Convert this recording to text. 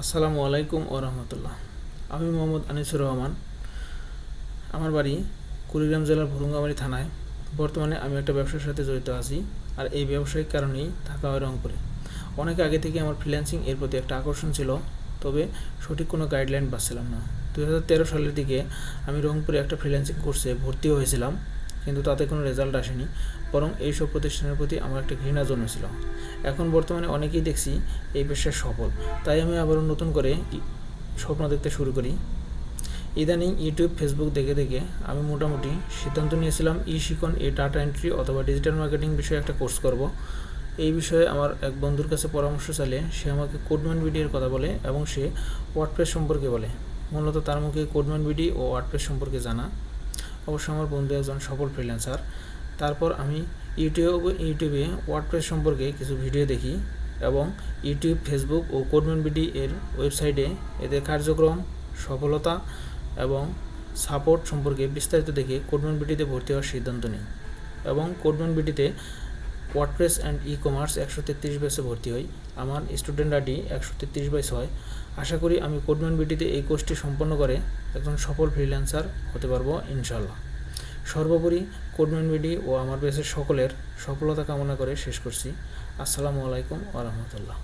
আসসালামু আলাইকুম ও রহমতুল্লাহ। আমি মোহাম্মদ আনিসুর রহমান। আমার বাড়ি কুড়িগ্রাম জেলার ভুরুঙ্গামারী থানায়। বর্তমানে আমি একটা ব্যবসার সাথে জড়িত আছি, আর এই ব্যবসায়িক কারণেই থাকা হয় রংপুরে। অনেক আগে থেকে আমার ফ্রিল্যান্সিং এর প্রতি একটা আকর্ষণ ছিল, তবে সঠিক কোনো গাইডলাইন পাচ্ছিলাম না। 2013 সালের দিকে আমি রংপুরে একটা ফ্রিল্যান্সিং কোর্সে ভর্তি হয়েছিলাম, কিন্তু তাতে কোনো রেজাল্ট আসেনি, বরং এইসব প্রতিষ্ঠানের প্রতি আমার একটা ঘৃণা জন্মেছিল। এখন বর্তমানে অনেকেই দেখছি এই পেশায় সফল, তাই আমি আবারও নতুন করে স্বপ্ন দেখতে শুরু করি। ইদানিং ইউটিউব, ফেসবুক দেখে দেখে আমি মোটামুটি সিদ্ধান্ত নিয়েছিলাম শিখন ডাটা এন্ট্রি অথবা ডিজিটাল মার্কেটিং বিষয়ে একটা কোর্স করব। এই বিষয়ে আমার এক বন্ধুর কাছে পরামর্শ চাইলে সে আমাকে CodemanBD এর কথা বলে এবং সে ওয়ার্ডপ্রেস সম্পর্কে বলে। মূলত তার মুখে CodemanBD ও ওয়ার্ডপ্রেস সম্পর্কে জানা। অবশ্য আমার বন্ধু একজন সফল ফ্রিল্যান্সার। তারপর আমি ইউটিউবে ওয়ার্ডপ্রেস সম্পর্কে কিছু ভিডিও দেখি এবং ইউটিউব, ফেসবুক ও CodemanBD এর ওয়েবসাইটে এদের কার্যক্রম, সফলতা এবং সাপোর্ট সম্পর্কে বিস্তারিত দেখে CodemanBD-তে ভর্তি হওয়ার সিদ্ধান্ত নিই এবং CodemanBD-তে ওয়ার্ডপ্রেস অ্যান্ড ই-কমার্স 133 ব্যাচে ভর্তি হই। আমার স্টুডেন্ট আইডি 133/6। আশা করি আমি CodemanBD-তে এই কোর্সটি সম্পন্ন করে একজন সফল ফ্রিল্যান্সার হতে পারবো ইনশাল্লাহ। সর্বোপরি CodemanBD ও আমার ব্যাচের সকলের সফলতা কামনা করে শেষ করছি। আসসালামু আলাইকুম ওয়া রাহমাতুল্লাহ।